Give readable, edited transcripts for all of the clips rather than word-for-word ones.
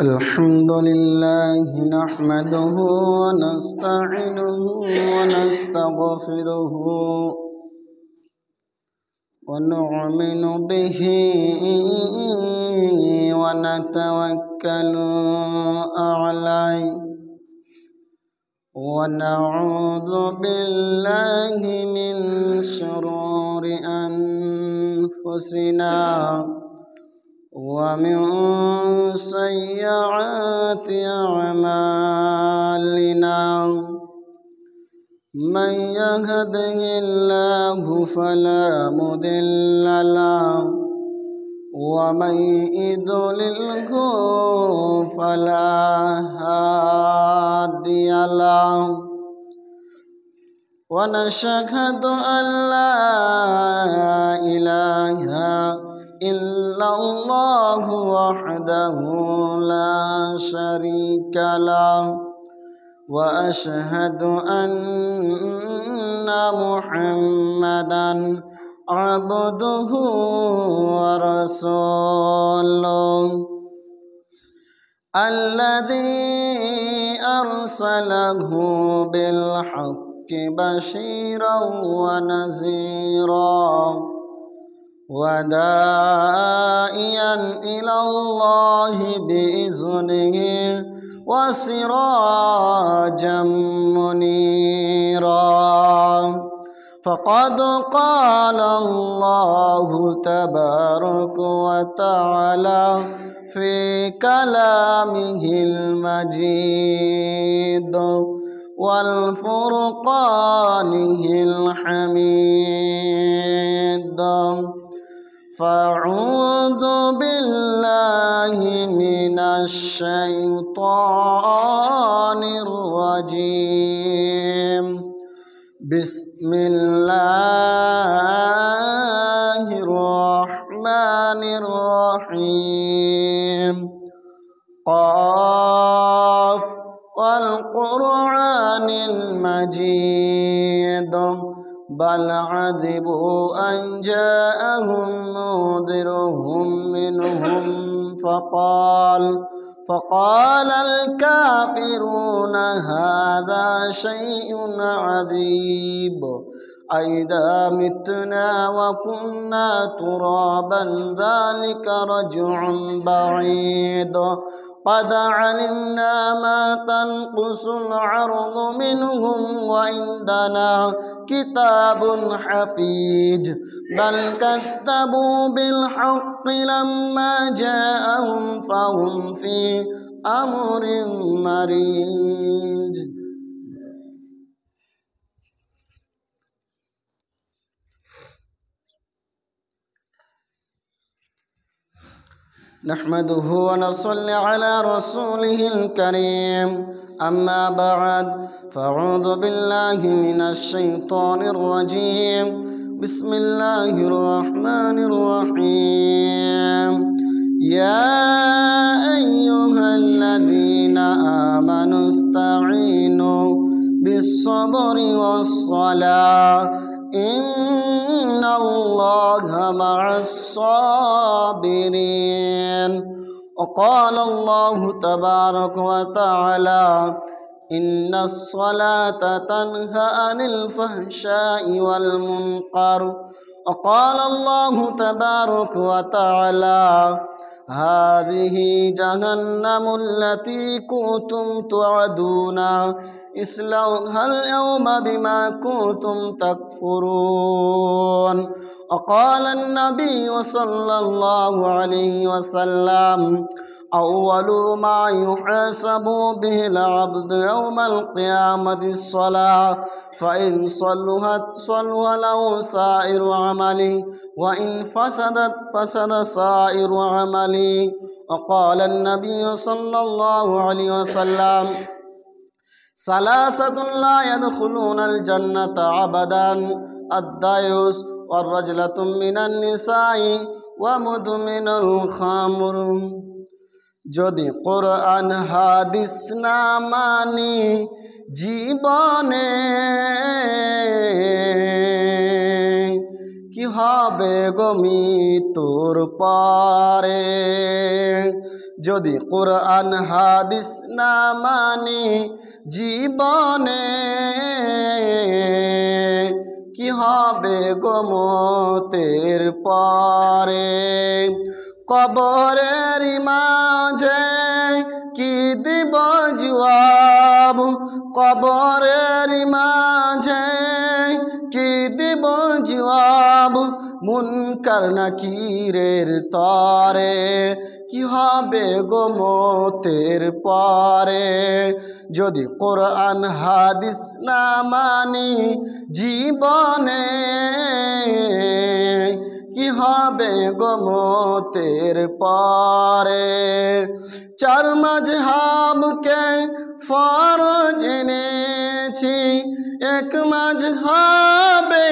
الحمد لله نحمده ونستعينه ونستغفره ونؤمن به ونتوكل عليه ونعوذ بالله من شرور أنفسنا ومن سيئات أعمالنا من يهده الله فلا مضل له ومن يضلله فلا هادي له ونشهد أن لا إله إلا الله وحده لا شريك له وأشهد أن محمدا عبده ورسوله الذي أرسله بالحق بشيرا ونذيرا وداعيا إلى الله بإذنه وسراجا منيرا فقد قال الله تبارك وتعالى في كلامه المجيد والفرقانه الحميد فأعوذ بالله من الشيطان الرجيم بسم الله الرحمن الرحيم قاف والقرآن المجيد بل عجبوا أن جاءهم منذرهم منهم فقال الكافرون هذا شيء عجيب أئذا متنا وكنا ترابا ذلك رجع بعيد قد علمنا ما تنقص الأرض منهم وعندنا كتاب حفيظ بل كذبوا بالحق لما جاءهم فهم في أمر مريج نحمده ونصلي على رسوله الكريم أما بعد فأعوذ بالله من الشيطان الرجيم بسم الله الرحمن الرحيم يا أيها الذين آمنوا استعينوا بالصبر والصلاة إن الله مع الصابرين وقال الله تبارك وتعالى إن الصلاة تنهى عن الفحشاء والمنكر وقال الله تبارك وتعالى هذه جهنم التي كنتم توعدون اصلوها اليوم بما كنتم تكفرون وقال النبي صلى الله عليه وسلم أول ما يحاسب به العبد يوم القيامة الصلاة فإن صلحت صلح له سائر عمله وإن فسدت فسد سائر عمله وقال النبي صلى الله عليه وسلم ثلاثة لا يدخلون الجنة أبدا الديوث والرجلة من النساء ومدمن الخمر যদি কোরআন হাদিস না মানি জীবনে কি কি হবে গো মৃত্যুর পরে। যদি কোরআন হাদিস না মানি জীবনে, কি হবে গো মতের পরে। কবরের মাঝে কি দিব জবাব, কবরের মাঝে কি দিব জবাব, মুনকার নাকিরের তরে। কি হবে গো মতের পরে। যদি কোরআন হাদিস না মানি জীবনে, কি হবে গো মতের পরে। চার মাযহাবকে ফরজ এনেছি, এক মাযহাবে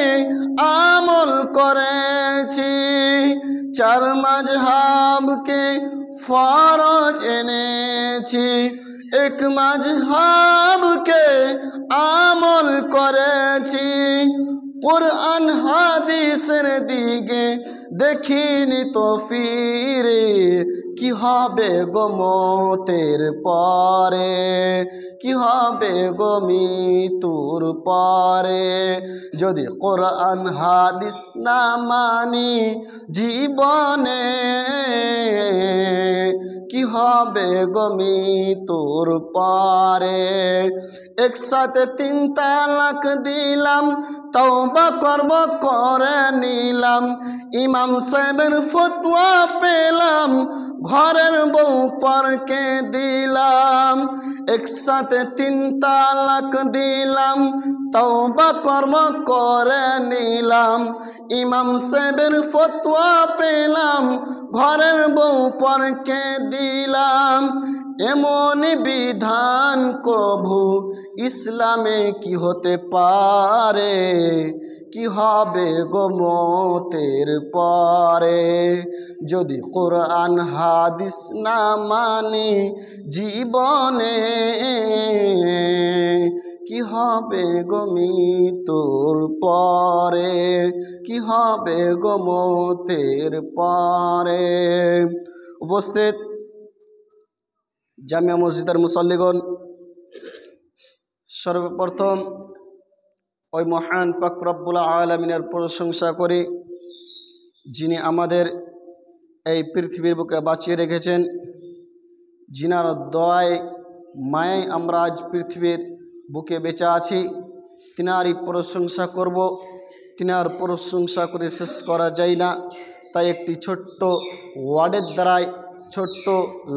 আমল করেছি। চার মাযহাবকে ফরজ এনেছি, এক মাযহাবকে আমল করেছি। কোরআন হাদিসের দিকে দেখিনি তো ফিরে, কি হবে গো মতের পরে। কি হবে গো মৃত্যুর পরে। যদি কোরআন হাদিস না মানি জীবনে, কি হবে গো মৃত্যুর পরে। একসাথে 3 তালাক দিলাম, তওবা করব করে নিলাম। ইমাম সাহেবের ফতোয়া পেলাম, ঘরের বউ পরকে দিলাম। একসাথে 3 তালাক দিলাম, তওবা করব করে নিলাম। ইমাম সাহেবের ফতোয়া পেলাম, ঘরের বউ পরকে দিলাম। এমন বিধান কভু ইসলামে কি হতে পারে। কি হবে গো মতের পরে। যদি কোরআন হাদিস না মানি জীবনে, কি হবে গো মৃত্যুর পরে। কি হবে গো মতের পরে। উপস্থিত জামিয়া মসজিদের মুসল্লিগণ, সর্বপ্রথম ওই মহান পাক রব্বুল আলামিনের প্রশংসা করি, যিনি আমাদের এই পৃথিবীর বুকে বাঁচিয়ে রেখেছেন, যিনার দয়ায় মায়ায় আমরা আজ পৃথিবীর বুকে বেঁচে আছি। তিনারই প্রশংসা করব, তিনার প্রশংসা করে শেষ করা যায় না। তাই একটি ছোট্ট ওয়ার্ডের দ্বারাই, ছোট্ট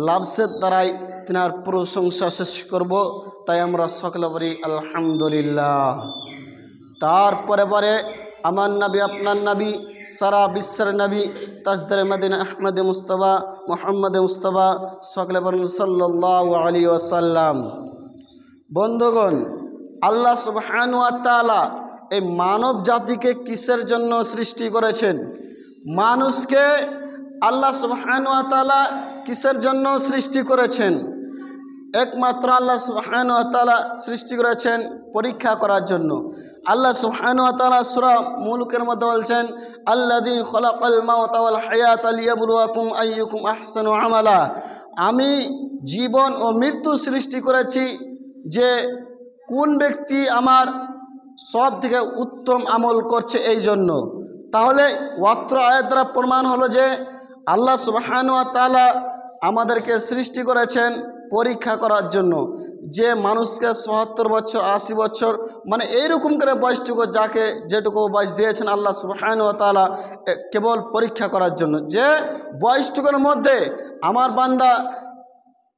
লাফজের দ্বারাই তিনার প্রশংসা শেষ করব। তাই আমরা সকলে বলি আলহামদুলিল্লাহ। তারপরে পরে আমার নবী, আপনার নবী, সারা বিশ্বের নবী, তাজদারে মদিনা আহমদ মুস্তফা মুহাম্মদ মুস্তফা, সকলে বলেন সাল্লাল্লাহু আলাইহি ওয়াসাল্লাম। বন্ধুগণ, আল্লাহ সুবহানাহু ওয়া তাআলা এই মানব জাতিকে কিসের জন্য সৃষ্টি করেছেন? মানুষকে আল্লাহ সুবহানাহু ওয়া তাআলা কিসের জন্য সৃষ্টি করেছেন? একমাত্র আল্লাহ সুবহানাহু ওয়া তাআলা সৃষ্টি করেছেন পরীক্ষা করার জন্য। আল্লাহ সুবহানাহু ওয়া তাআলা সূরা মুলকের মধ্যে বলছেন, আল্লাযী খালাকাল মাউতা ওয়াল হায়াতা লিয়াবলুয়াকুম আইয়ুকুম আহসানু আমালা। আমি জীবন ও মৃত্যু সৃষ্টি করেছি যে কোন ব্যক্তি আমার সব থেকে উত্তম আমল করছে এই জন্য। তাহলে অত্র আয়াত দ্বারা প্রমাণ হলো যে আল্লাহ সুবহানাহু ওয়া তাআলা আমাদেরকে সৃষ্টি করেছেন পরীক্ষা করার জন্য। যে মানুষকে ৭৭ বছর ৮০ বছর মানে এইরকম করে বয়সটুকু, যাকে যেটুকু বয়স দিয়েছেন আল্লাহ সুবহানাহু ওয়া তাআলা কেবল পরীক্ষা করার জন্য, যে বয়সটুকুর মধ্যে আমার বান্দা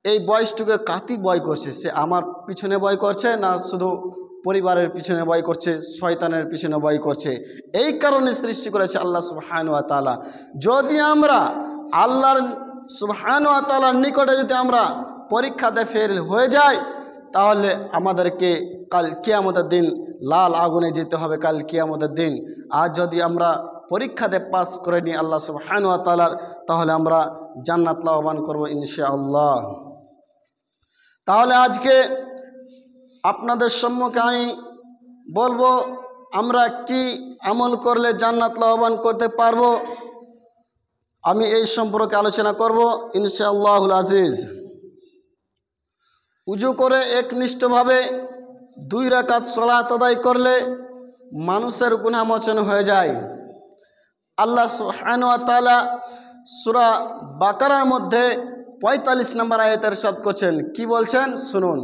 এই বয়সটুকু কাতি বয় করছে, সে আমার পিছনে বয় করছে না শুধু পরিবারের পিছনে বয় করছে, শয়তানের পিছনে বয় করছে। এই কারণে সৃষ্টি করেছে আল্লাহ সুবহানাহু ওয়া তাআলা। যদি আমরা আল্লাহর সুবহানাহু ওয়া তাআলার নিকটে যদি আমরা পরীক্ষাতে ফেল হয়ে যায়, তাহলে আমাদেরকে কাল কিয়ামতের দিন লাল আগুনে যেতে হবে কাল কিয়ামতের দিন। আর যদি আমরা পরীক্ষাতে পাস করে নিই আল্লাহ সুবহানাহু ওয়া তাআলার, তাহলে আমরা জান্নাত লাভবান করব ইনশাআল্লাহ। তাহলে আজকে আপনাদের সম্মুখে আমি বলবো আমরা কি আমল করলে জান্নাত লাভবান করতে পারবো, আমি এই সম্পর্কে আলোচনা করব ইনশাআল্লাহুল আজিজ। উজু করে একনিষ্ঠভাবে 2 রাকাত সালাত আদায় করলে মানুষের গুনাহ মোচন হয়ে যায়। আল্লাহ সুবহানাহু ওয়া তাআলা সূরা বাকারার মধ্যে 45 নম্বর আয়াতে ইরশাদ করছেন, কি বলছেন শুনুন।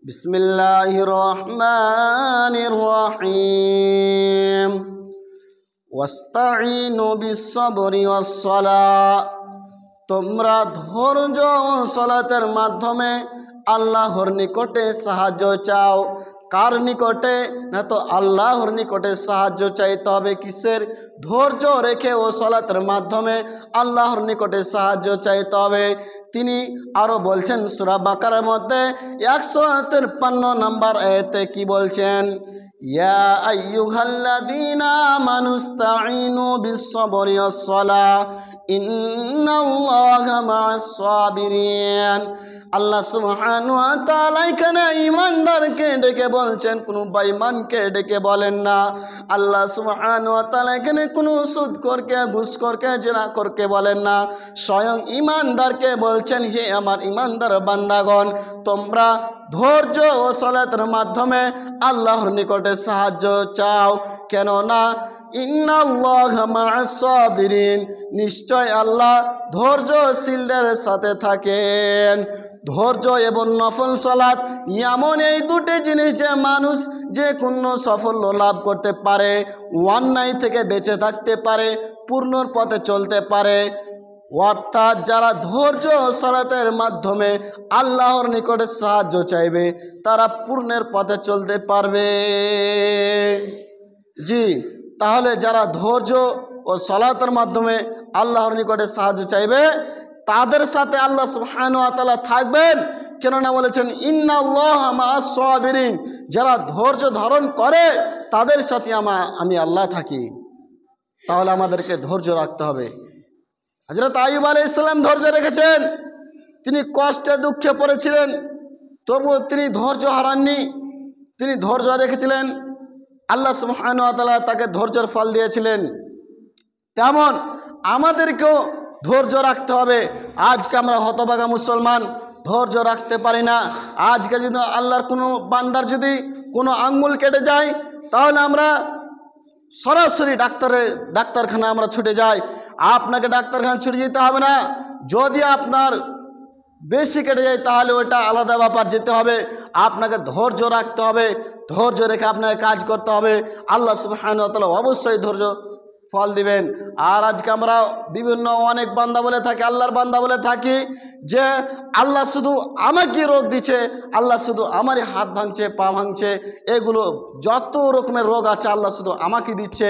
বিসমিল্লাহির রহমানির রহিম ওয়াস্তাঈনু বিস-সাবরি ওয়াস-সালাহ, তোমরা ধৈর্য ও সালাতের মাধ্যমে আল্লাহর নিকটে সাহায্য চাও। কার নিকটে? না তো আল্লাহর নিকটে সাহায্য চাইতে হবে। কিসের? ধৈর্য রেখে ও সালাতের মাধ্যমে আল্লাহর নিকটে সাহায্য চাইতে হবে। তিনি আরও বলছেন সূরা বাকারার মধ্যে 153 নম্বর আয়াতে কি বলছেন, ইয়া আইয়ুহাল্লাযীনা আমানুস্তাঈনু বিস-সাবরি ওয়াস-সালাহ ইন্নাল্লাহা মা'আস-সাবিরিন। আল্লাহ সুবহানাহু ওয়া তাআলা এখানে ঈমানদারকে ডেকে বলছেন, কোনো বেঈমানকে ডেকে বলেন না। আল্লাহ সুবহানাহু ওয়া তাআলা এখানে কোনো সুদখোরকে, ঘুষখোরকে, জিনাখোরকে বলেন না, স্বয়ং ঈমানদারকে বলছেন, হে আমার ঈমানদার বান্দাগণ, তোমরা ধৈর্য ও সালাতের মাধ্যমে আল্লাহর নিকটে সাহায্য চাও। কেননা ইন্নাল্লাহা মা'আস-সাবিরিন, নিশ্চয় আল্লাহ ধৈর্যশীলদের সাথে থাকেন। ধৈর্য এবং নফল সালাত এমন এই দুটি জিনিস যে মানুষ যে কোনো সাফল্য লাভ করতে পারে, অন্যায় থেকে বেঁচে থাকতে পারে, পূর্ণর পথে চলতে পারে। অর্থাৎ যারা ধৈর্য ও সালাতের মাধ্যমে আল্লাহর নিকটে সাহায্য চাইবে তারা পূর্ণের পথে চলতে পারবে। জি, তাহলে যারা ধৈর্য ও সালাতের মাধ্যমে আল্লাহর নিকটে সাহায্য চাইবে তাদের সাথে আল্লাহ সুবহানাহু ওয়া তাআলা থাকবেন। কেননা বলেছেন ইন্নাল্লাহা মা'আস-সাবিরিন, যারা ধৈর্য ধারণ করে তাদের সাথে আমি আল্লাহ থাকি। তাহলে আমাদেরকে ধৈর্য রাখতে হবে। হযরত আইয়ুব আলাইহিস সালাম ধৈর্য রেখেছেন। তিনি কষ্টে দুঃখে পড়েছিলেন, তবুও তিনি ধৈর্য হারাননি, তিনি ধৈর্য রেখেছিলেন। আল্লাহ সুবহানাহু ওয়া তাআলা তাকে ধৈর্যের ফল দিয়েছিলেন। তেমন আমাদেরকেও ধৈর্য রাখতে হবে। আজকে আমরা হতভাগা মুসলমান, ধৈর্য রাখতে পারি না। আজকে যদি আল্লাহর কোনো বান্দার যদি কোনো আঙ্গুল কেটে যায় তাহলে আমরা সরাসরি ডাক্তারখানা আমরা ছুটে যাই। আপনাকে ডাক্তারখানা ছুটে যেতে হবে না। যদি আপনার বেশি কেটে যায় তাহলে ওইটা আলাদা ব্যাপার, যেতে হবে। আপনাকে ধৈর্য রাখতে হবে, ধৈর্য রেখে আপনাকে কাজ করতে হবে। আল্লাহ সুবহানাহু ওয়া তাআলা অবশ্যই ধৈর্য ফল দিবেন। আর আজকে আমরা বিভিন্ন অনেক বান্দা বলে থাকি, আল্লাহর বান্দা বলে থাকি যে আল্লাহ শুধু আমাকে রোগ দিচ্ছে, আল্লাহ শুধু আমারই হাত ভাঙছে, পা ভাঙছে, এগুলো যত রকমের রোগ আছে আল্লাহ শুধু আমাকে দিচ্ছে,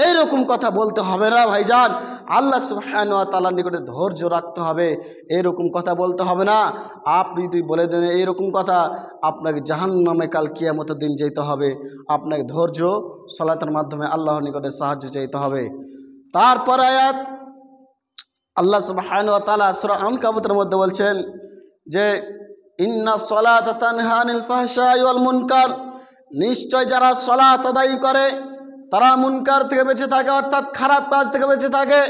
এইরকম কথা বলতে হবে না ভাইজান। আল্লাহ সুবহানাহু ওয়া তাআলার নিকটে ধৈর্য রাখতে হবে, এরকম কথা বলতে হবে না। আপনি যদি বলে দেন এইরকম কথা, আপনাকে জাহান্নামে কাল কিয়ামতের দিন যেতে হবে। আপনাকে ধৈর্য সালাতের মাধ্যমে আল্লাহর নিকটে সাহায্য চাইতে হবে। তারপর আয়াত আল্লাহ সুবহানাহু ওয়া তাআলা সূরা আনকাবুতের মধ্যে বলছেন যে ইন্নাস সালাতা তানহা আনিল ফাহশাই ওয়াল মুনকার, নিশ্চয় যারা সালাত আদায় করে তারা মুনকার থেকে বেঁচে থাকে, অর্থাৎ খারাপ কাজ থেকে বেঁচে থাকে।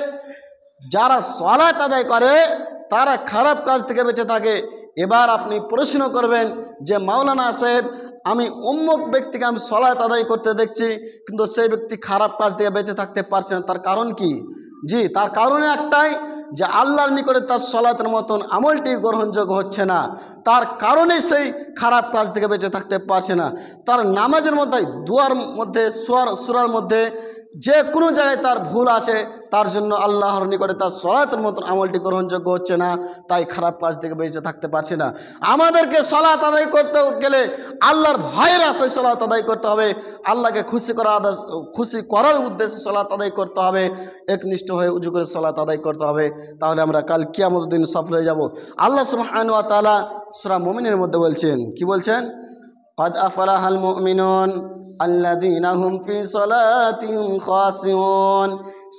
যারা সালাত আদায় করে তারা খারাপ কাজ থেকে বেঁচে থাকে। এবার আপনি প্রশ্ন করবেন যে মাওলানা সাহেব, আমি অমুক ব্যক্তিকে আমি সালাত আদায় করতে দেখছি কিন্তু সেই ব্যক্তি খারাপ কাজ থেকে বেঁচে থাকতে পারছে না, তার কারণ কি? জি, তার কারণ একটাই যে আল্লাহর নিকটে তার সালাতের মতন আমলটি গ্রহণযোগ্য হচ্ছে না, তার কারণে সেই খারাপ কাজ থেকে বেঁচে থাকতে পারছে না। তার নামাজের মধ্যে, দুয়ার মধ্যে, সূরার মধ্যে যে কোনো জায়গায় তার ভুল আছে, তার জন্য আল্লাহর নিকটে তার সালাতের মতন আমলটি গ্রহণযোগ্য হচ্ছে না, তাই খারাপ কাজ থেকে বেঁচে থাকতে পারছে না। আমাদেরকে সালাত আদায় করতে গেলে আল্লাহর ভয়ের আশায় সালাত আদায় করতে হবে, আল্লাহকে খুশি করার উদ্দেশ্যে সালাত আদায় করতে হবে, একনিষ্ঠ হয়ে উজু করে সালাত আদায় করতে হবে। তাহলে আমরা কাল কিয়ামতের দিন সফল হয়ে যাব। আল্লাহ সুবহানাহু ওয়া তাআলা সূরা মুমিনের মধ্যে বলছেন, কি বলছেন? قد أفلح المؤمنون الذين هم في صلاتهم خاشعون,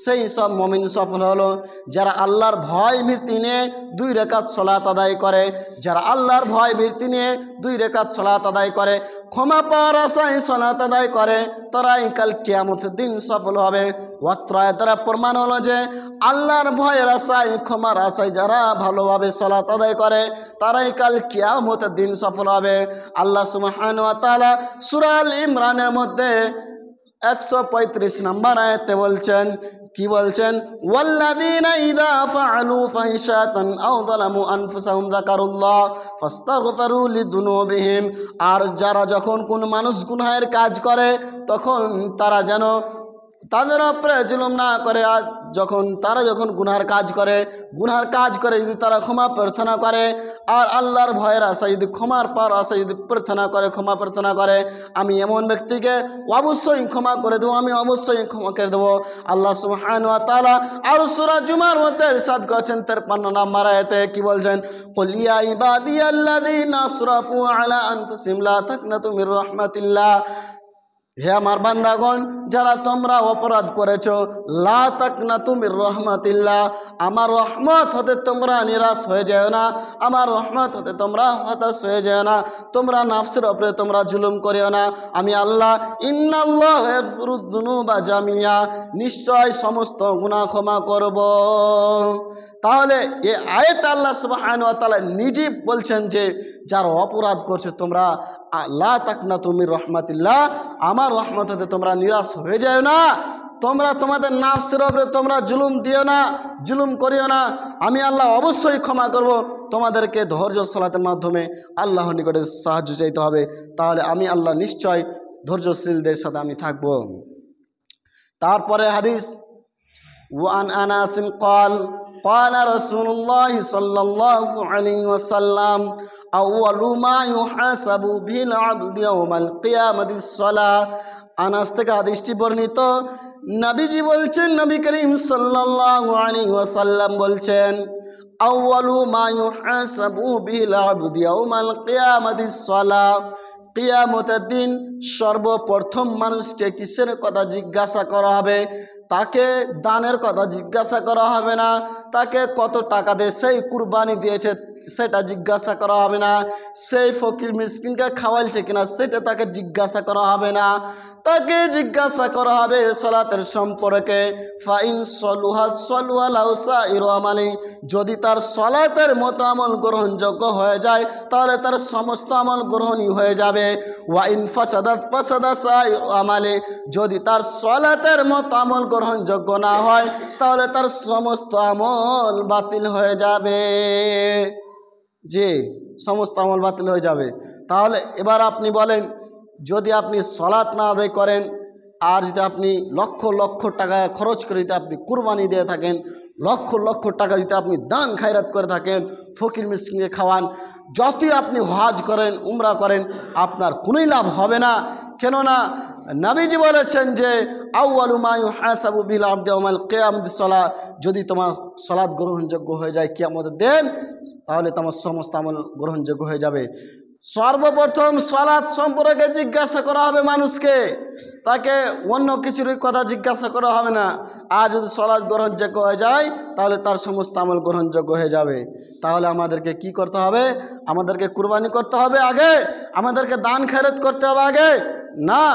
সেই সব মুমিন সফল হলো যারা আল্লাহর ভয় ভীতি নিয়ে 2 রাকাত সালাত আদায় করে, যারা আল্লাহর ভয় ভীতি নিয়ে 2 রাকাত সালাত আদায় করে, ক্ষমা পাওয়ার আশায় সালাত আদায় করে, তারাই কাল কিয়ামতের দিন সফল হবে। অত্র আয়াত দ্বারা প্রমাণ হলো যে আল্লাহর ভয়ের আশায় ক্ষমার আশায় যারা ভালোভাবে সালাত আদায় করে তারাই কাল কিয়ামতের দিন সফল হবে। আল্লাহ সুবহানাহু ওয়া তাআলা সূরা আল ইমরানের মধ্যে 135 নম্বর আয়াতে বলছেন, কি বলছেন? ওয়াল্লাযীনা ইযা ফাআলু ফাহিশাতান আও যালামু আনফুসাহুম যাকারুল্লাহ ফাস্তাগফিরু লিযুনুবিহিম। আর যারা যখন কোন মানুষ গুনাহের কাজ করে তখন তারা যেন তাদের উপরে জুলুম না করে। আর যখন গুনার কাজ করে যদি তারা ক্ষমা প্রার্থনা করে আর আল্লাহর ভয়ের আশা যদি ক্ষমার পার আশা যদি ক্ষমা প্রার্থনা করে, আমি এমন ব্যক্তিকে অবশ্যই ক্ষমা করে দেবো, আমি অবশ্যই ক্ষমা করে দেবো। আল্লাহ সুবহানাহু ওয়া তাআলা আর সূরা জুমার মধ্যে ইরশাদ করেছেন 53 নম্বর আয়াতে, কি বলছেন? কুল ইয়া ইবাদিয়াল্লাযীনা আসরাফু আলা আনফুসিহিম লা তাকনাতু মির রাহমাতিল্লাহ। হে আমার বান্দাগণ, যারা তোমরা অপরাধ করেছো, লা তাকনাতু মির রাহমাতিল্লাহ, আমার রহমত হতে তোমরা নিরাশ হয়ে যেও না, আমার রহমত হতে তোমরা হতাশ হয়ে যেও না, তোমরা নাফসের উপরে তোমরা জুলুম করিও না। আমি আল্লাহ ইন্নাল্লাহু ইয়াগফিরুয যুনুবা জামিয়া, নিশ্চয় সমস্ত গুনাহ ক্ষমা করব। তাহলে এই আয়াতে আল্লাহ সুবহানাহু ওয়া তাআলা নিজে বলছেন যে যারা অপরাধ করছে তোমরা লা তাকনাতু মির রাহমাতিল্লাহ, আমার রহমত হতে তোমরা নিরাশ হয়ে যাও না, তোমরা তোমাদের নাফসের উপরে তোমরা জুলুম দিও না, জুলুম করিও না, আমি আল্লাহ অবশ্যই ক্ষমা করব। তোমাদেরকে ধৈর্য সালাতের মাধ্যমে আল্লাহর নিকটে সাহায্য চাইতে হবে, তাহলে আমি আল্লাহ নিশ্চয় ধৈর্যশীলদের সাথে আমি থাকব। তারপরে হাদিস, ওয়ান আনাস ক্বাল قال رسول الله صلى الله عليه وسلم أول ما يحاسب به العبد يوم القيامة الصلاة। আনাস থেকে হাদিসটি বর্ণিত, নবীজি বলছেন, নবী করিম সাল্লাল্লাহু আলাইহি ওয়াসাল্লাম বলছেন, আউয়ালু মা ইউহাসাবু বিল আবদি ইয়াউমাল কিয়ামাতিস সালাহ। কিয়ামতের দিন সর্বপ্রথম মানুষকে কিসের কথা জিজ্ঞাসা করা হবে? তাকে দানের কথা জিজ্ঞাসা করা হবে না, তাকে কত টাকা দিয়ে সেই কুরবানি দিয়েছে সেটা জিজ্ঞাসা করা হবে না, সেই ফকির মিসকিনকে খাওয়াইছে কিনা সেটা তাকে জিজ্ঞাসা করা হবে না, তাকে জিজ্ঞাসা করা হবে সালাতের সম্পর্কে। ফাইন সলুহা সলুহা লাউ সাইরু আমালি, যদি তার সালাতের মতো আমল গ্রহণযোগ্য হয়ে যায় তাহলে তার সমস্ত আমল গ্রহণই হয়ে যাবে। ওয়াইন ফাসাদাত ফাসাদা সাইরু আমালি, যদি তার সালাতের মতো আমল গ্রহণযোগ্য না হয় তাহলে তার সমস্ত আমল বাতিল হয়ে যাবে। যে সমস্ত আমল বাতিল হয়ে যাবে। তাহলে এবার আপনি বলেন, যদি আপনি সালাত না আদায় করেন আর যদি আপনি লক্ষ লক্ষ টাকা খরচ করে যদি আপনি কুরবানি দিয়ে থাকেন, লক্ষ লক্ষ টাকা যদি আপনি দান খায়রাত করে থাকেন, ফকির মিসকিনকে খাওয়ান, যতই আপনি হজ করেন উমরা করেন, আপনার কোনোই লাভ হবে না। কেননা নবীজি বলেছেন যে আউয়ালু মা ইউহাসাবু বিল আবদি ইয়াউমাল কিয়ামাতিস সালাহ, যদি তোমার সালাত গ্রহণযোগ্য হয়ে যায় কিয়ামতের দিন তাহলে তোমার সমস্ত আমল গ্রহণযোগ্য হয়ে যাবে। সর্বপ্রথম সালাত সম্পর্কে জিজ্ঞাসা করা হবে মানুষকে, তাকে অন্য কিছুর কথা জিজ্ঞাসা করা হবে না। আর যদি সালাত গ্রহণযোগ্য হয়ে যায় তাহলে তার সমস্ত আমল গ্রহণযোগ্য হয়ে যাবে। তাহলে আমাদেরকে কি করতে হবে? আমাদেরকে কুরবানি করতে হবে আগে? আমাদেরকে দান খয়রাত করতে হবে আগে? না,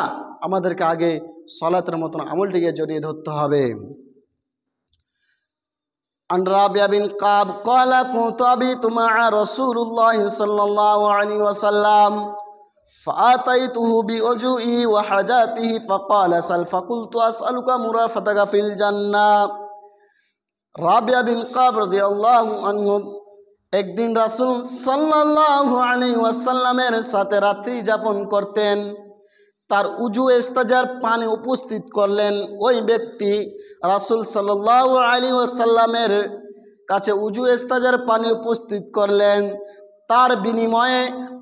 আমাদেরকে আগে সালাতের মতন আমলটিকে জড়িয়ে ধরতে হবে। عن رابع بن قاب قال كنت أبيت مع رسول الله صلى الله عليه وسلم فآتيته بوجوئه وحاجاته فقال سل فقلت أسألك مرافقتك في الجنة। রাবিয়া বিন কাব রাদিয়াল্লাহু আনহু একদিন রাসূল সাল্লাল্লাহু আলাইহি ওয়াসাল্লামের সাথে রাত্রি যাপন করতেন। তার উজু ইস্তেজার পানি উপস্থিত করলেন। ওই ব্যক্তি রাসূল সাল্লাল্লাহু আলাইহি ওয়াসাল্লামের কাছে উজু ইস্তেজার পানি উপস্থিত করলেন। তার বিনিময়ে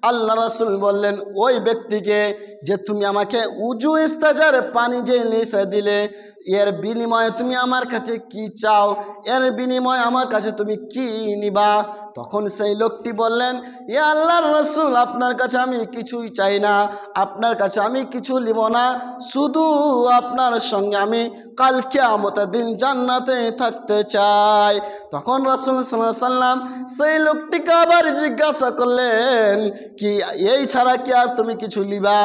আল্লাহ রাসূল বললেন ওই ব্যক্তিকে যে তুমি আমাকে উজু ইস্তেজার পানি যে নিয়ে দিলে, এর বিনিময়ে তুমি আমার কাছে কি চাও, এর বিনিময়ে আমার কাছে তুমি কি নিবা? তখন সেই লোকটি বললেন, ইয়া আল্লাহর রাসূল, আপনার কাছে আমি কিছুই চাই না, আপনার কাছে আমি কিছু নিব না, শুধু আপনার সঙ্গে আমি কাল কিয়ামতের দিন জান্নাতে থাকতে চাই। তখন রাসূল সাল্লাল্লাহু আলাইহি সাল্লাম সেই লোকটিকে আবার জিজ্ঞাসা করলেন, কি এই ছাড়া কি আর তুমি কিছু নিবা,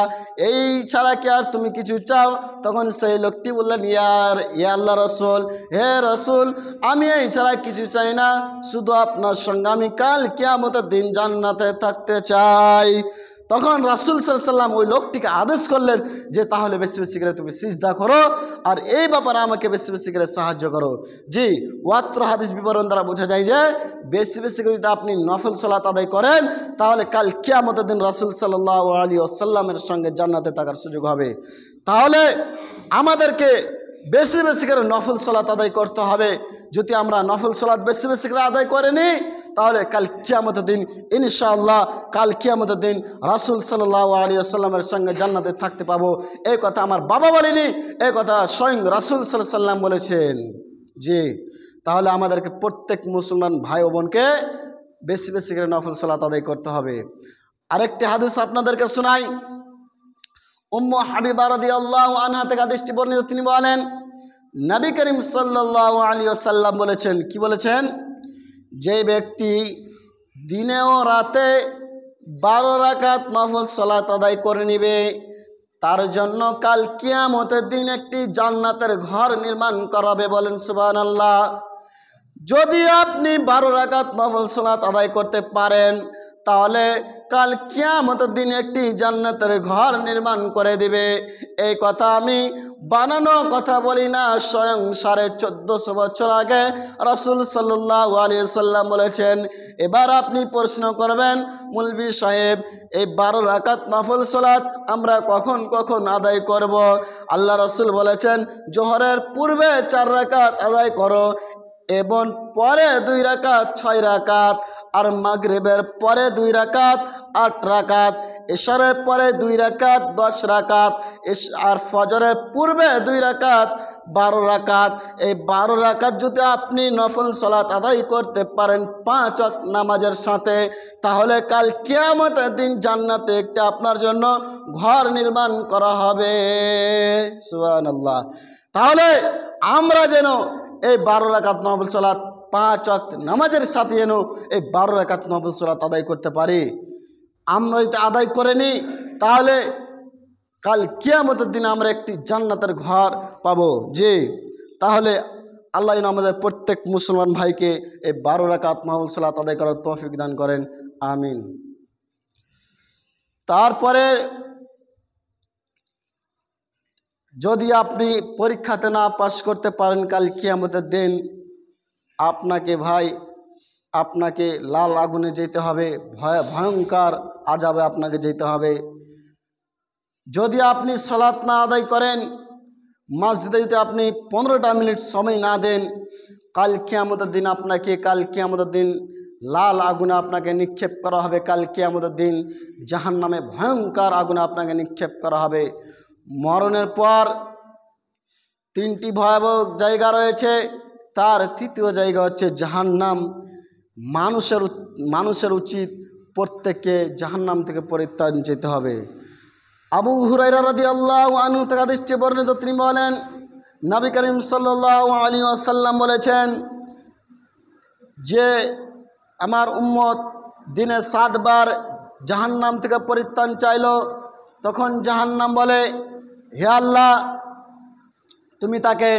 এই ছাড়া কি আর তুমি কিছু চাও? তখন সেই লোকটি বললেন, ইয়া আল্লাহ রাসূল, হে রাসূল, আমি এই ছাড়া কিছু চাই না, শুধু আপনার সঙ্গে আমি কাল কিয়ামতের দিন জান্নাতে থাকতে চাই। তখন রাসূল সাল্লাল্লাহু আলাইহি সাল্লাম ওই লোকটিকে আদেশ করলেন যে তাহলে বেশি বেশি করে তুমি সিজদা করো আর এই ব্যাপারে আমাকে বেশি বেশি করে সাহায্য করো। জি, ওয়াত্র হাদিস বিবরণ দ্বারা বোঝা যায় যে বেশি বেশি করে যদি আপনি নফল সালাত আদায় করেন তাহলে কাল কিয়ামতের দিন রাসূল সাল্লাল্লাহু আলাইহি ওয়াসাল্লামের সঙ্গে জান্নাতে থাকার সুযোগ হবে। তাহলে আমাদেরকে বেশি বেশি করে নফল সালাত আদায় করতে হবে। যদি আমরা নফল সালাত বেশি বেশি করে আদায় করে নিই তাহলে কাল কিয়ামতের দিন ইনশাআল্লাহ কাল কিয়ামতের দিন রাসূল সাল্লাল্লাহু আলাইহি ওয়াসাল্লামের সঙ্গে জান্নাতে থাকতে পাবো। এই কথা আমার বাবা বলেনি, এই কথা স্বয়ং রাসূল সাল্লাল্লাহু আলাইহি ওয়াসাল্লাম বলেছেন। জি, তাহলে আমাদেরকে প্রত্যেক মুসলমান ভাই ও বোনকে বেশি বেশি করে নফল সালাত আদায় করতে হবে। আরেকটি হাদিস আপনাদেরকে শোনাই। উম্মু হাবিবা রাদিয়াল্লাহু আনহা থেকে হাদিসটি বর্ণিত, তিনি বলেন নবী করিম সাল্লাল্লাহু আলাইহি ওয়াসাল্লাম বলেছেন, কি বলেছেন? যে ব্যক্তি দিনে ও রাতে 12 রাকাত নফল সালাত আদায় করে নিবে তার জন্য কাল কিয়ামতের দিন একটি জান্নাতের ঘর নির্মাণ করাবে। বলেন সুবহানাল্লাহ। যদি আপনি 12 রাকাত নফল সালাত আদায় করতে পারেন তাহলে কাল কিয়ামতের দিন একটি জান্নাতের ঘর নির্মাণ করে দিবে। এই কথা আমি বানানো কথা বলি না, স্বয়ং 1450 বছর আগে রাসূল সাল্লাল্লাহু আলাইহি সাল্লাম বলেছেন। এবার আপনি প্রশ্ন করবেন, মুলবি সাহেব এই 12 রাকাত নফল সালাত আমরা কখন কখন আদায় করব? আল্লাহ রাসূল বলেছেন জোহরের পূর্বে 4 রাকাত আদায় করো এবং পরে 2 রাকাত 6 রাকাত, আর মাগরিবের পরে 2 রাকাত 8 রাকাত, ইশারের পরে 2 রাকাত 10 রাকাত, আর ফজরের পূর্বে 2 রাকাত 12 রাকাত। এই 12 রাকাত যদি আপনি নফল সালাত আদায় করতে পারেন 5 ওয়াক্ত নামাজের সাথে তাহলে কাল কিয়ামতের দিন জান্নাতে একটা আপনার জন্য ঘর নির্মাণ করা হবে। সুবহানাল্লাহ। তাহলে আমরা যেন এই 12 রাকাত নফল সালাত 5 ওয়াক্ত নামাজের সাথে যেন এই 12 রাকাত নফল সালাত আদায় করতে পারি। আমরা যদি আদায় করে নিই তাহলে কাল কিয়ামতের দিন আমরা একটি জান্নাতের ঘর পাবো। জি, তাহলে আল্লাহ আমাদের প্রত্যেক মুসলমান ভাইকে এই 12 রাকাত নফল সালাত আদায় করার তৌফিক দান করেন, আমিন। তারপরে যদি আপনি পরীক্ষাতে না পাস করতে পারেন কাল কিয়ামতের দিন আপনাকে লাল আগুনে যেতে হবে, ভয়ঙ্কর আযাবে আপনাকে যেতে হবে। যদি আপনি সালাত না আদায় করেন, মসজিদে আপনি 15টা মিনিট সময় না দেন, কাল কিয়ামতের দিন লাল আগুনে আপনাকে নিক্ষেপ করা হবে। কাল কিয়ামতের দিন জাহান্নামে ভয়ঙ্কর আগুনে আপনাকে নিক্ষেপ করা হবে। মরণের পর 3টি ভয়াবহ জায়গা রয়েছে, তার 3য় জায়গা হচ্ছে জাহান্নাম। মানুষের উচিত প্রত্যেককে জাহান্নাম থেকে পরিত্রাণ যেতে হবে। আবু হুরায়রা রাদিয়াল্লাহু আনহু থেকে হাদিসটি বর্ণিত, তিনি বলেন নবী করিম সাল্লাল্লাহু আলাইহি ওয়াসাল্লাম বলেছেন যে আমার উম্মত দিনে 7 বার জাহান্নাম থেকে পরিত্রাণ চাইল, তখন জাহান্নাম বলে হে আল্লাহ তুমি তাকে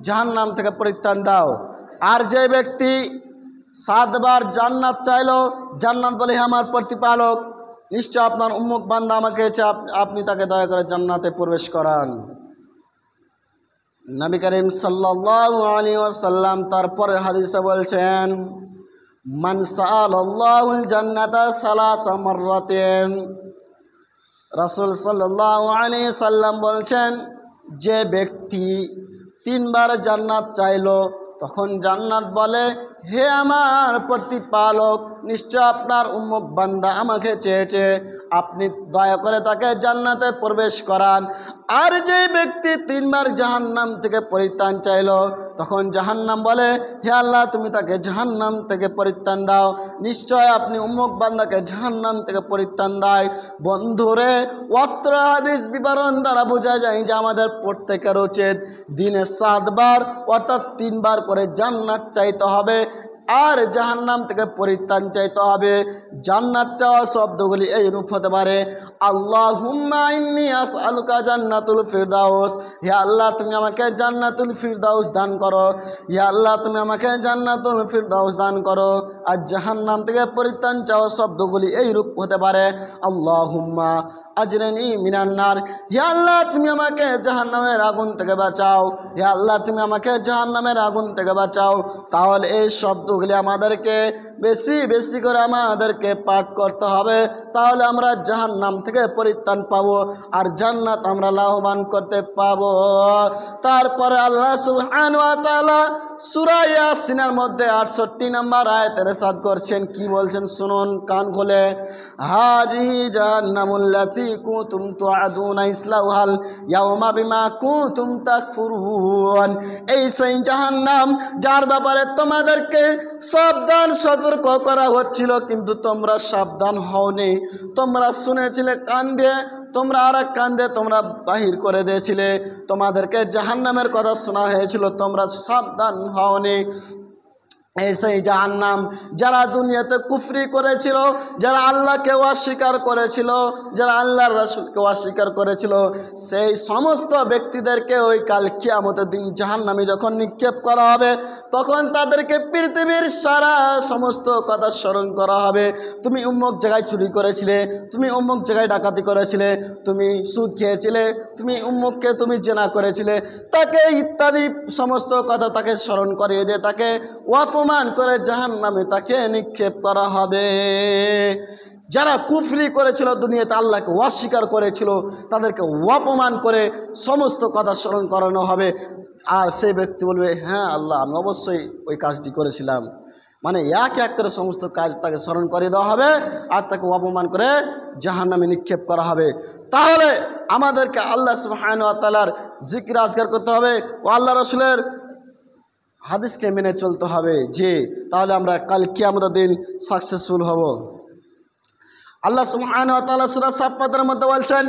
জাহান্নাম থেকে পরিত্রাণ দাও। আর যে ব্যক্তি 7 বার জান্নাত চাইল, জান্নাত বলে হে আমার প্রতিপালক নিশ্চয় আপনার উম্মুক বান্দা আমাকে আপনি তাকে দয়া করে জান্নাতে প্রবেশ করান। নবী করিম সাল্লাল্লাহু আলাইহি ওয়াসাল্লাম তারপরের হাদিসে বলছেন মান সাআলাল্লাহুল জান্নাতা সালাসা মাররাতিন। রাসূল সাল্লাল্লাহু আলাইহি সাল্লাম বলছেন যে ব্যক্তি 3 বার জান্নাত চাইল তখন জান্নাত বলে হে আমার প্রতিপালক, নিশ্চয় আপনার উম্মত বান্দা আমাকে চেয়েছে, আপনি দয়া করে তাকে জান্নাতে প্রবেশ করান। আর যে ব্যক্তি 3 বার জাহান্নাম থেকে পরিত্রাণ চাইল, তখন জাহান্নাম বলে, হে আল্লাহ তুমি তাকে জাহান্নাম থেকে পরিত্রাণ দাও। নিশ্চয় আপনি উম্মত বান্দাকে জাহান্নাম থেকে পরিত্রাণ দেয়। বন্ধুরে, অত্র হাদিস বিবরণ দ্বারা বোঝা যায় যে আমাদের প্রত্যেকের উচিত দিনে 7 বার অর্থাৎ 3 বার করে জান্নাত চাইতে হবে আর জাহান্নাম থেকে পরিত্রাণ চাইতে হবে। জান্নাত চাওয়া শব্দগুলি এই রূপ হতে পারে, আল্লাহুম্মা ইন্নী আসআলুকা জান্নাতুল ফিরদাউস, হে আল্লাহ তুমি আমাকে জান্নাতুল ফিরদাউস দান করো, হে আল্লাহ তুমি আমাকে জান্নাতুল ফিরদাউস দান করো। আর জাহান্নাম থেকে পরিত্রাণ চাওয়া শব্দগুলি এই রূপ হতে পারে, আল্লাহুম্মা আজরিনি মিনান নার, হে আল্লাহ তুমি আমাকে জাহান্নামের আগুন থেকে বাঁচাও, হে আল্লাহ তুমি আমাকে জাহান্নামের আগুন থেকে বাঁচাও। তাহলে এই শব্দগুলি আমাদেরকে বেশি বেশি করে আমাদেরকে পাঠ করতে হবে, তাহলে আমরা জাহান্নাম থেকে পরিত্রাণ পাবো আর জান্নাত আমরা লাভবান করতে পাবো। তারপরে আল্লাহ সুবহানাহু ওয়া তাআলা সূরা ইয়াসিনের মধ্যে 68 নম্বর আয়াতে ইরশাদ করছেন, কি বলছেন শুনুন কান খুলে, হাজিহি জাহান্নামুল্লাতী কুনতুম তুআদুনা ইসলাউহাল ইয়াওমা বিমা কুনতুম তাকফুরুন, এই সেই জাহান্নাম যার ব্যাপারে তোমাদেরকে সাবধান সতর্ক করা হচ্ছিল, কিন্তু তোমরা সাবধান হওনি। তোমরা শুনেছিলে কান দিয়ে, তোমরা আর এক কান দিয়ে তোমরা বাহির করে দিয়েছিলে। তোমাদেরকে জাহান্নামের কথা শোনা হয়েছিল, তোমরা সাবধান হওনি। এই সেই জাহান্নাম যারা দুনিয়াতে কুফরি করেছিল, যারা আল্লাহকে অস্বীকার করেছিল, যারা আল্লাহর রাসূলকে অস্বীকার করেছিল, সেই সমস্ত ব্যক্তিদেরকে ওই কাল কিয়ামতের দিন জাহান্নামে যখন নিক্ষেপ করা হবে, তখন তাদেরকে পৃথিবীর সারা সমস্ত কথা স্মরণ করা হবে। তুমি অমুক জায়গায় চুরি করেছিলে, তুমি অমুক জায়গায় ডাকাতি করেছিলে, তুমি সুদ খেয়েছিলে, তুমি অমুককে তুমি জেনা করেছিলে, তাকে ইত্যাদি সমস্ত কথা তাকে স্মরণ করিয়ে দিয়ে তাকে অপমান করে জাহান্নামে তাকে নিক্ষেপ করা হবে। যারা কুফরি করেছিল, দুনিয়াতে আল্লাহকে অস্বীকার করেছিল, তাদেরকে অপমান করে সমস্ত কথা স্মরণ করানো হবে। আর সেই ব্যক্তি বলবে, হ্যাঁ আল্লাহ আমি অবশ্যই ওই কাজটি করেছিলাম। মানে এক এক করে সমস্ত কাজ তাকে স্মরণ করিয়ে দেওয়া হবে আর তাকে অপমান করে জাহান্নামে নিক্ষেপ করা হবে। তাহলে আমাদেরকে আল্লাহ সুবহানাহু ওয়া তাআলার জিকির আজকার করতে হবে ও আল্লাহ রাসূলের হাদিসকে মেনে চলতে হবে, যে তাহলে আমরা কাল কিয়ামতের দিন সাকসেসফুল হব। আল্লাহ সুবহানাহু ওয়া তাআলা সূরা সাফফাতের মধ্যে বলছেন,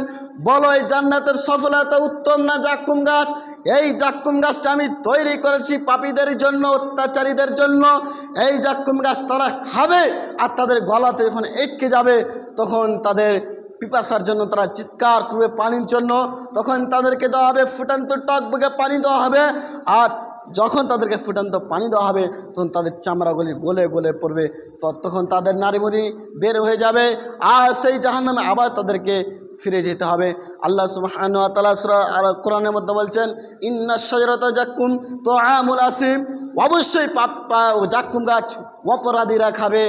বলো এই জান্নাতের সফলতা উত্তম না জাক্কুম গাছ? এই জাক্কুম গাছটা আমি তৈরি করেছি পাপীদের জন্য, অত্যাচারীদের জন্য। এই জাক্কুম গাছ তারা খাবে আর তাদের গলাতে যখন আটকে যাবে, তখন তাদের পিপাসার জন্য তারা চিৎকার করবে পানির জন্য, তখন তাদেরকে দেওয়া হবে ফুটন্ত টকবকে পানি দেওয়া হবে। আর যখন তাদেরকে ফুটন্ত পানি দেওয়া হবে, তখন তাদের চামড়াগুলি গলে গলে পড়বে, তখন তাদের নাড়িভুড়ি বের হয়ে যাবে আর সেই জাহান্নামে আবার তাদেরকে ফিরে যেতে হবে। আল্লাহ সুবহানাহু ওয়া তাআলা সূরা আল কোরআনের মধ্যে বলছেন, ইন্নাশ শাজারাতা জাক্কুম তুআমুল আসিম, অবশ্যই জাক্কুম গাছ অপরাধীরা খাবে।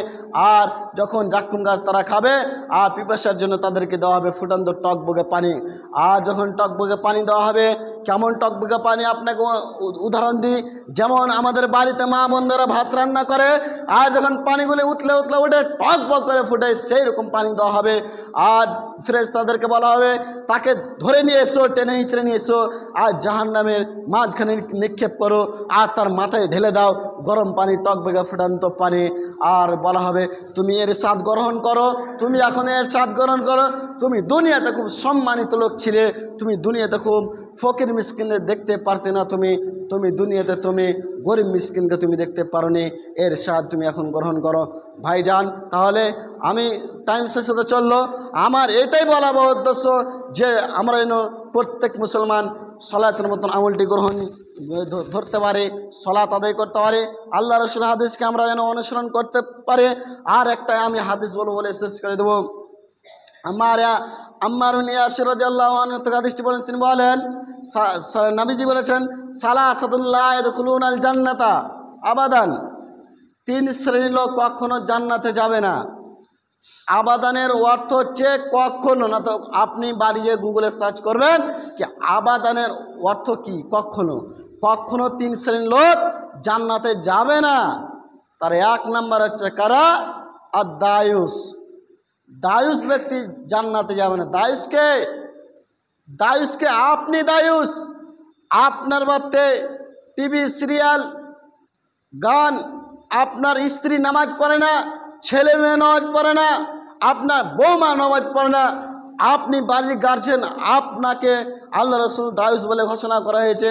আর যখন জাক্কুম গাছ তারা খাবে আর পিপাসার জন্য তাদেরকে দেওয়া হবে ফুটন্ত টকবকে পানি। আর যখন টকবকে পানি দেওয়া হবে, কেমন টকবকে পানি আপনাকে উদাহরণ দিই, যেমন আমাদের বাড়িতে মা বোনরা ভাত রান্না করে আর যখন পানিগুলি উতলে উতলে উঠে টকবক করে ফুটে, সেই রকম পানি দেওয়া হবে। আর ফেরেশতাদেরকে বলা হবে তাকে ধরে নিয়ে এসো, টেনে হিঁচড়ে নিয়ে এসো আর জাহান্নামের মাঝখানে নিক্ষেপ করো আর তার মাথায় ঢেলে দাও গরম পানি, টকবকে ফুটন্ত পানি। আর বলা হবে তুমি এর স্বাদ গ্রহণ করো, তুমি এখন এর স্বাদ গ্রহণ করো। তুমি দুনিয়াতে খুব সম্মানিত লোক ছিলে, তুমি দুনিয়াতে খুব ফকির মিসকিনদের দেখতে পারতে না, তুমি দুনিয়াতে তুমি গরিব মিসকিনকে তুমি দেখতে পারো নি, এর স্বাদ তুমি এখন গ্রহণ করো। ভাইজান, তাহলে আমি টাইম শেষ হতে চললো, আমার এটাই বলা উদ্দেশ্য যে আমরা যেন প্রত্যেক মুসলমান সলাতের মতন আমলটি গ্রহণ ধরতে পারে, সলাত আদায় করতে পারে, আল্লাহ রাসূল হাদিসকে আমরা যেন অনুসরণ করতে পারে। আর একটা আমি হাদিস বলবো বলে শেষ করে দেবো। আম্মার ইবনে ইয়াসির রাদিয়াল্লাহু আনহু থেকে হাদিসটি বলেন, তিনি বলেন নবীজি বলেছেন, সালাসাতুন লা ইয়াদখুলুনাল জান্নাতা আবাদান, 3 শ্রেণীর লোক কখনো জান্নাতে যাবে না। আবাদানের অর্থ হচ্ছে কখনো না, তো আপনি বাড়িয়ে গুগলে সার্চ করবেন কি আবাদানের অর্থ কি, কখনো। 3 শ্রেণীর লোক জান্নাতে যাবে না। তার 1 নাম্বার হচ্ছে কারা? আর দায়ুস। দায়ুস ব্যক্তি জান্নাতে যাবে না। দায়ুসকে আপনি দায়ুস। আপনার বাড়িতে টিভি সিরিয়াল গান, আপনার স্ত্রী নামাজ পড়ে না, ছেলে মেয়ে নামাজ পড়ে না, আপনার বৌমা নামাজ পড়ে না, আপনি বাড়ির গার্জেন, আপনাকে আল্লাহ রসুল দায়ুস বলে ঘোষণা করা হয়েছে।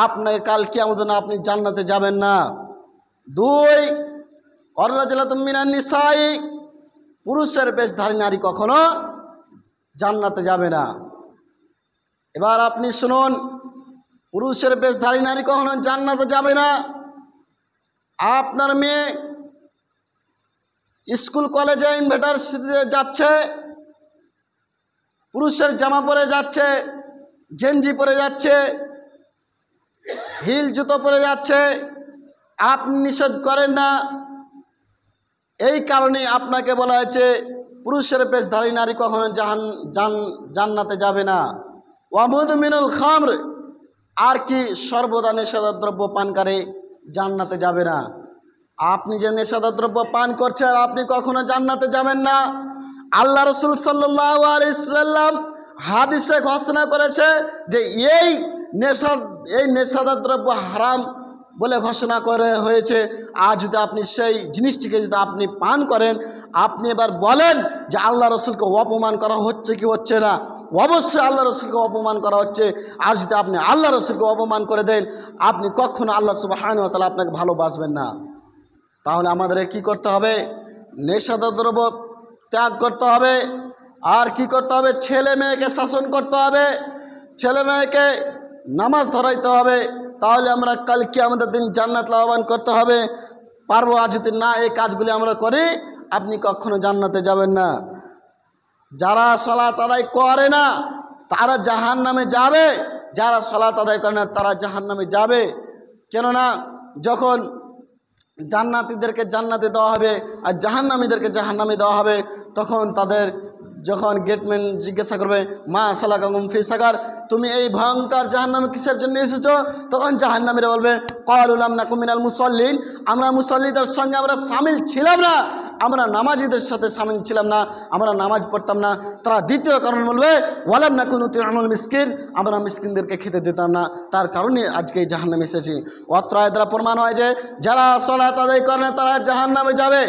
আপনাকে কাল কিয়ামত না, আপনি জান্নাতে যাবেন না। 2 অর্রাজুলাতুম মিনান নিসাই, পুরুষের বেশধারী নারী কখনো জান্নাতে যাবে না। এবার আপনি শুনুন, পুরুষের বেশধারী নারী কখনো জান্নাতে যাবে না। আপনার মেয়ে স্কুল কলেজে ইউনিভার্সিটিতে যাচ্ছে, পুরুষের জামা পরে যাচ্ছে, গেঞ্জি পরে যাচ্ছে, হিল জুতো পরে যাচ্ছে, আপনি নিষেধ করেন না। এই কারণে আপনাকে বলা হয়েছে পুরুষের বেশধারী নারী কখনো জান্নাতে যাবে না। ওয়ামুদমিনুল খামর, আর কি সর্বদা নেশাদার দ্রব্য পানকারী জান্নাতে যাবে না। আপনি যে নেশাদার দ্রব্য পান করছেন, আপনি কখনো জান্নাতে যাবেন না। আল্লাহ রসুল সাল্লাল্লাহু আলাইহি সাল্লাম হাদিসে ঘোষণা করেছে যে এই নেশাদার দ্রব্য হারাম বলে ঘোষণা করে হয়েছে। আর যদি আপনি সেই জিনিসটিকে যদি আপনি পান করেন, আপনি এবার বলেন যে আল্লাহ রসুলকে অপমান করা হচ্ছে কি হচ্ছে না? অবশ্যই আল্লাহ রসুলকে অপমান করা হচ্ছে। আর যদি আপনি আল্লাহ রসুলকে অপমান করে দেন, আপনি কখনো আল্লাহ সুবহানাহু ওয়া তাআলা আপনাকে ভালোবাসবেন না। তাহলে আমাদের কি করতে হবে? নেশাদার দ্রব্য ত্যাগ করতে হবে। আর কি করতে হবে? ছেলে মেয়েকে শাসন করতে হবে, ছেলে মেয়েকে নামাজ ধরাইতে হবে। তাহলে আমরা কাল কিয়ামতের দিন জান্নাত লাভবান করতে হবে পারবো। আর যদি না এই কাজগুলি আমরা করি, আপনি কখনো জান্নাতে যাবেন না। যারা সালাত আদায় করে না তারা জাহান্নামে যাবে, যারা সালাত আদায় করে না তারা জাহান্নামে যাবে। কেননা যখন জান্নাতীদেরকে জান্নাতে দেওয়া হবে আর জাহান্নামীদেরকে জাহান্নামে দেওয়া হবে, তখন তাদের যখন গেটম্যান জিজ্ঞাসা করবে মা সালাকাকুম ফি সাকার, তুমি এই ভয়ঙ্কর জাহান্নামে কিসের জন্য এসেছো? তখন জাহান্নামীরা বলবে ক্বালু লাম নাকু মিনাল মুসাল্লিন, আমরা মুসাল্লিদের সঙ্গে আমরা শামিল ছিলাম না, আমরা নামাজিদের সাথে শামিল ছিলাম না, আমরা নামাজ পড়তাম না। তারা দ্বিতীয় কারণ বলবে ওয়ালাম নাকু নুতিউমুল মিসকিন, আমরা মিসকিনদেরকে খেতে দিতাম না, তার কারণে আজকে এই জাহান্নামে এসেছি। অত্র আয়াত দ্বারা প্রমাণ হয় যে যারা সালাত আদায় করে না তারা জাহান্নামে যাবে,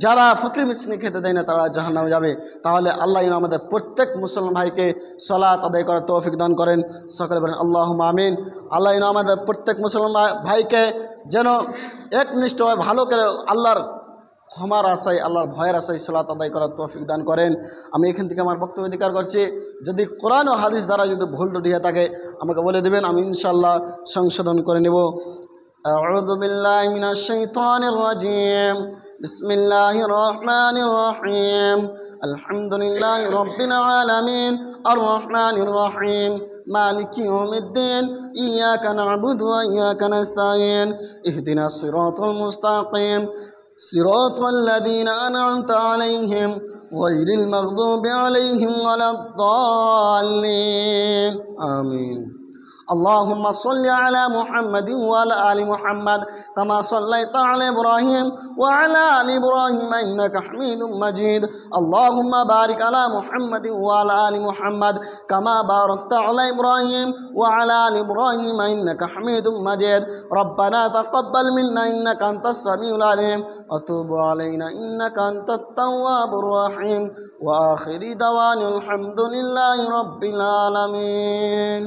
যারা ফকির মিসকিনকে খেতে দেয় না তারা জাহান্নামে যাবে। তাহলে আল্লাহ আমাদের প্রত্যেক মুসলমান ভাইকে সালাত আদায় করার তৌফিক দান করেন। সকলে বলেন আল্লাহুম্মা আমিন। আল্লাহ আমাদের প্রত্যেক মুসলমান ভাইকে যেন একনিষ্ঠভাবে ভালো করে আল্লাহর ক্ষমার আশায়, আল্লাহর ভয়ের আশায় সালাত আদায় করার তৌফিক দান করেন। আমি এখান থেকে আমার বক্তব্য অধিকার করছি। যদি কোরআন ও হাদিস দ্বারা যদি ভুল ত্রুটি হয়ে থাকে আমাকে বলে দেবেন, আমি ইনশাআল্লাহ সংশোধন করে নেব। আউযু বিল্লাহি মিনাশ শাইতানির রাজিম। বিসমিল্লাহির রহমানির রহিম। আলহামদুলিল্লাহি রাব্বিল আলামিন আর রহমানির রহিম মালিকি ইয়াউমিদ্দিন ইয়াকা না'বুদু ওয়া ইয়াকা নাস্তাঈন ইহদিনাস সিরাতাল মুস্তাকিম صراط الذين أنعمت عليهم غير المغضوب عليهم ولا الضالين آمين. اللهم صل على محمد وعلى آل محمد كما صليت على إبراهيم وعلى آل إبراهيم إنك حميد مجيد. اللهم بارك على محمد وعلى آل محمد كما باركت على إبراهيم وعلى آل إبراهيم إنك حميد مجيد. ربنا تقبل منا إنك أنت السميع العليم وتب علينا إنك أنت التواب الرحيم. وآخر دعوانا الحمد لله رب العالمين.